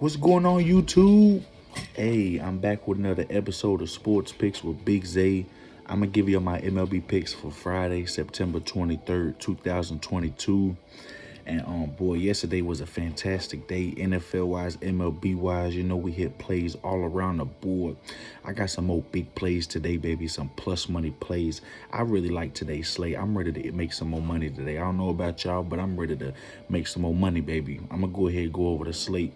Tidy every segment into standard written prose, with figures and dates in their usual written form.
What's going on, YouTube? Hey, I'm back with another episode of Sports Picks with Big Zay. I'm gonna give you my MLB picks for Friday, September 23rd, 2022. And boy, yesterday was a fantastic day, NFL wise, MLB wise. You know, we hit plays all around the board. I got some more big plays today, baby. Some plus money plays. I really like today's slate. I'm ready to make some more money today. I don't know about y'all, but I'm ready to make some more money, baby. I'm gonna go ahead and go over the slate.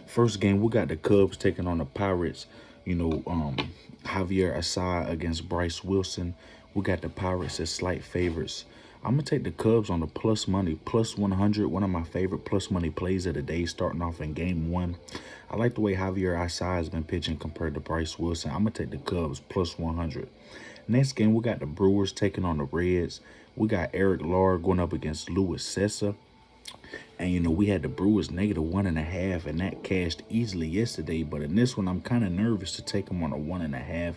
First game, we got the Cubs taking on the Pirates. Javier Assad against Bryce Wilson. We got the Pirates as slight favorites. I'm going to take the Cubs on the plus money, plus 100, one of my favorite plus money plays of the day, starting off in game one. I like the way Javier Assad has been pitching compared to Bryce Wilson. I'm going to take the Cubs plus 100. Next game, we got the Brewers taking on the Reds. We got Eric Lauer going up against Luis Sessa. And, we had the Brewers -1.5, and that cashed easily yesterday. But in this one, I'm kind of nervous to take them on a 1.5.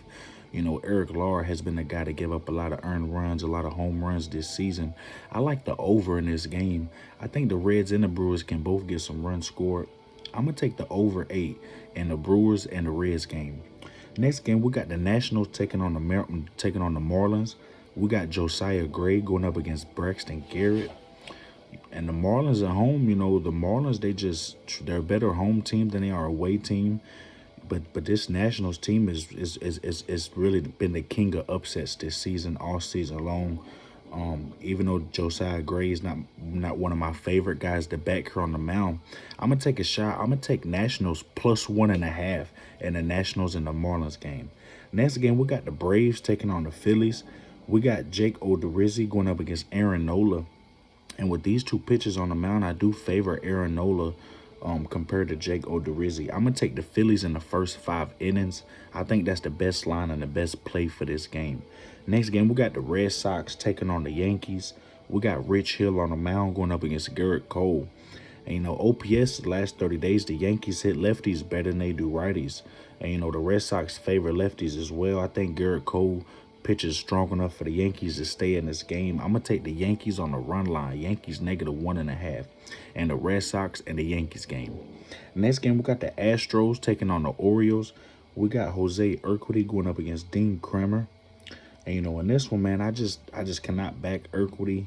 Eric Lauer has been the guy to give up a lot of earned runs, a lot of home runs this season. I like the over in this game. I think the Reds and the Brewers can both get some runs scored. I'm going to take the over 8 in the Brewers and the Reds game. Next game, we got the Nationals taking on the Marlins. We got Josiah Gray going up against Braxton Garrett. And the Marlins at home, the Marlins, they're a better home team than they are away team. But this Nationals team is really been the king of upsets this season, all season long. Even though Josiah Gray is not one of my favorite guys to back here on the mound, I'm gonna take a shot. I'm gonna take Nationals plus 1.5 in the Nationals and the Marlins game. Next game, we got the Braves taking on the Phillies. We got Jake Odorizzi going up against Aaron Nola. And with these two pitchers on the mound, I do favor Aaron Nola compared to Jake Odorizzi. I'm going to take the Phillies in the first 5 innings. I think that's the best line and the best play for this game. Next game, we got the Red Sox taking on the Yankees. We got Rich Hill on the mound going up against Garrett Cole. And, OPS the last 30 days, the Yankees hit lefties better than they do righties. And, the Red Sox favor lefties as well. I think Garrett Cole pitches strong enough for the Yankees to stay in this game. I'm going to take the Yankees on the run line. Yankees -1.5. And the Red Sox and the Yankees game. Next game, we got the Astros taking on the Orioles. We got Jose Urquidy going up against Dean Kremer. And, in this one, man, I just cannot back Urquidy.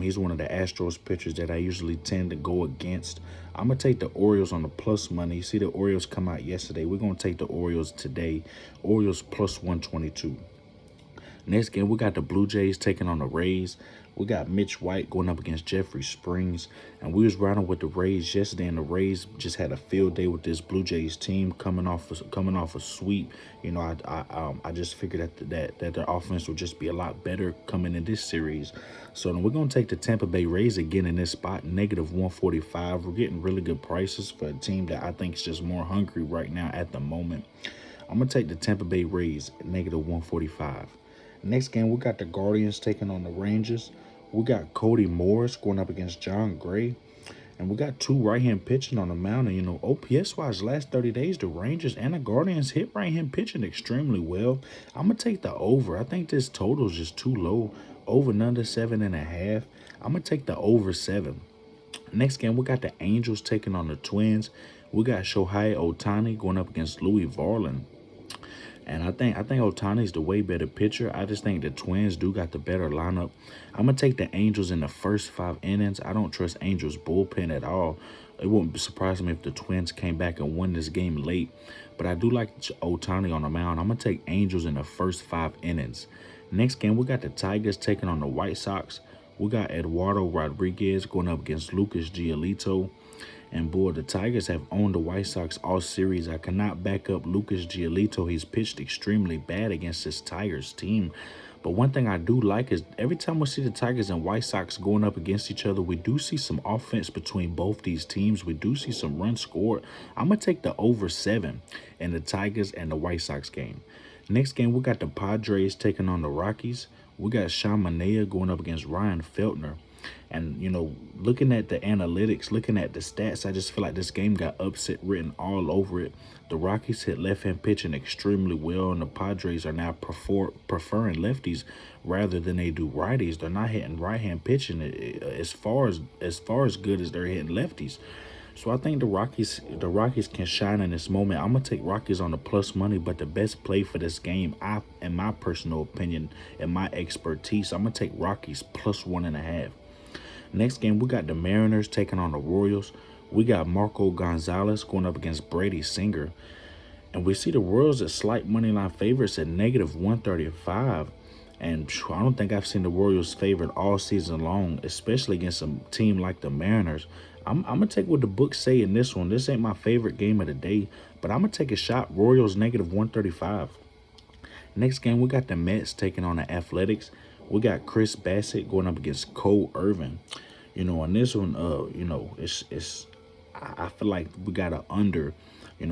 He's one of the Astros pitchers that I usually tend to go against. I'm going to take the Orioles on the plus money. You see the Orioles come out yesterday. We're going to take the Orioles today. Orioles plus 122. Next game, we got the Blue Jays taking on the Rays. We got Mitch White going up against Jeffrey Springs. And we was riding with the Rays yesterday, and the Rays just had a field day with this Blue Jays team coming off a sweep. I just figured that their offense would just be a lot better coming in this series. So then we're going to take the Tampa Bay Rays again in this spot, -145. We're getting really good prices for a team that I think is just more hungry right now at the moment. I'm going to take the Tampa Bay Rays at -145. Next game, we got the Guardians taking on the Rangers. We got Cody Morris going up against John Gray. And we got two right-hand pitching on the mound. And, OPS-wise, last 30 days, the Rangers and the Guardians hit right-hand pitching extremely well. I'm going to take the over. I think this total is just too low. Over and under 7.5. I'm going to take the over 7. Next game, we got the Angels taking on the Twins. We got Shohei Ohtani going up against Louis Varland. And I think Ohtani's the way better pitcher. I just think the Twins do got the better lineup. I'm going to take the Angels in the first 5 innings. I don't trust Angels' bullpen at all. It wouldn't surprise me if the Twins came back and won this game late. But I do like Ohtani on the mound. I'm going to take Angels in the first 5 innings. Next game, we got the Tigers taking on the White Sox. We got Eduardo Rodriguez going up against Lucas Giolito. And, boy, the Tigers have owned the White Sox all series. I cannot back up Lucas Giolito. He's pitched extremely bad against this Tigers team. But one thing I do like is every time we see the Tigers and White Sox going up against each other, we do see some offense between both these teams. We do see some runs scored. I'm going to take the over 7 in the Tigers and the White Sox game. Next game, we got the Padres taking on the Rockies. We got Sean Manaea going up against Ryan Feltner. And, looking at the analytics, looking at the stats, I just feel like this game got upset written all over it. The Rockies hit left-hand pitching extremely well, and the Padres are now preferring lefties rather than they do righties. They're not hitting right-hand pitching as far as good as they're hitting lefties. So I think the Rockies can shine in this moment. I'm gonna take Rockies on the plus money, but the best play for this game, in my personal opinion and my expertise, I'm gonna take Rockies plus 1.5. Next game, we got the Mariners taking on the Royals. We got Marco Gonzalez going up against Brady Singer. And we see the Royals at slight money line favorites at negative 135. And I don't think I've seen the Royals favored all season long, especially against a team like the Mariners. I'm going to take what the books say in this one. This ain't my favorite game of the day, but I'm going to take a shot. Royals negative 135. Next game, we got the Mets taking on the Athletics. We got Chris Bassett going up against Cole Irvin. On this one, I feel like we got an under.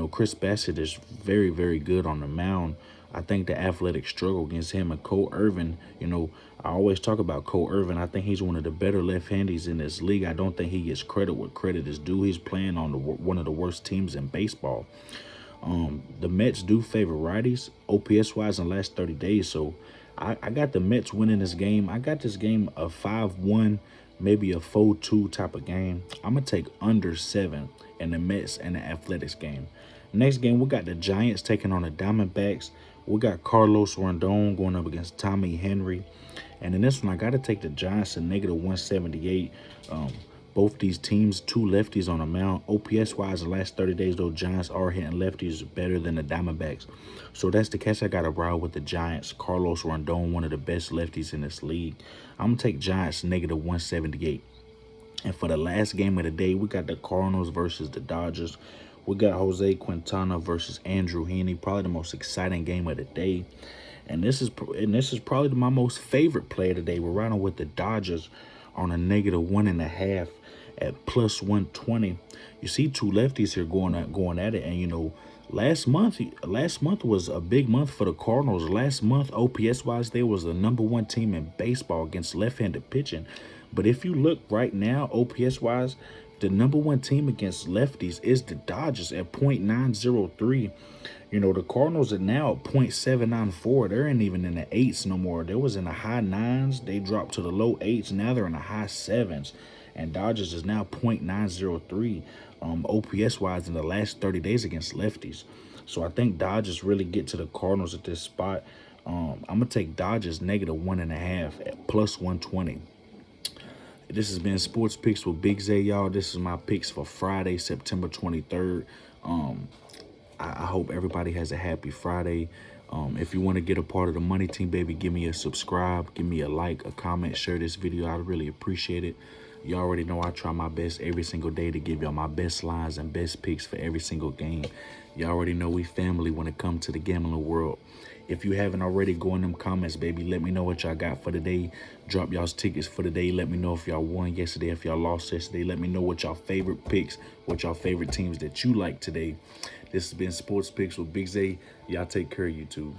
Chris Bassett is very, very good on the mound. I think the Athletics struggle against him. And Cole Irvin, I always talk about Cole Irvin. I think he's one of the better left-handers in this league. I don't think he gets credit where credit is due. He's playing on one of the worst teams in baseball. The Mets do favor righties, OPS-wise, in the last 30 days. So I got the Mets winning this game. I got this game a 5-1, maybe a 4-2 type of game. I'm going to take under 7 in the Mets and the Athletics game. Next game, we got the Giants taking on the Diamondbacks. We got Carlos Rondon going up against Tommy Henry. And in this one, I got to take the Giants at negative 178. Both these teams, two lefties on the mound. OPS-wise, the last 30 days, those Giants are hitting lefties better than the Diamondbacks. So that's the catch. I got to ride with the Giants. Carlos Rondon, one of the best lefties in this league. I'm going to take Giants negative 178. And for the last game of the day, we got the Cardinals versus the Dodgers. We got Jose Quintana versus Andrew Heaney, probably the most exciting game of the day. And this is probably my most favorite play of the day. We're riding with the Dodgers on a negative 1.5 at plus 120. You see two lefties here going at it. And last month was a big month for the Cardinals. Last month, OPS-wise, they was the #1 team in baseball against left-handed pitching. But if you look right now, OPS-wise, the #1 team against lefties is the Dodgers at .903. The Cardinals are now at .794. They ain't even in the 8s no more. They was in the high 9s. They dropped to the low 8s. Now they're in the high 7s. And Dodgers is now .903 OPS-wise in the last 30 days against lefties. So I think Dodgers really get to the Cardinals at this spot. I'm going to take Dodgers negative 1.5 at plus 120. This has been Sports Picks with Big Zay, y'all. This is my picks for Friday, September 23rd. I hope everybody has a happy Friday. If you want to get a part of the money team, baby, give me a subscribe, give me a like, a comment, share this video. I really appreciate it. You already know I try my best every single day to give y'all my best lines and best picks for every single game. You already know we family when it comes to the gambling world. If you haven't already, go in them comments, baby. Let me know what y'all got for today. Drop y'all's tickets for today. Let me know if y'all won yesterday, if y'all lost yesterday. Let me know what y'all favorite picks, what y'all favorite teams that you like today. This has been Sports Picks with Big Zay. Y'all take care, YouTube.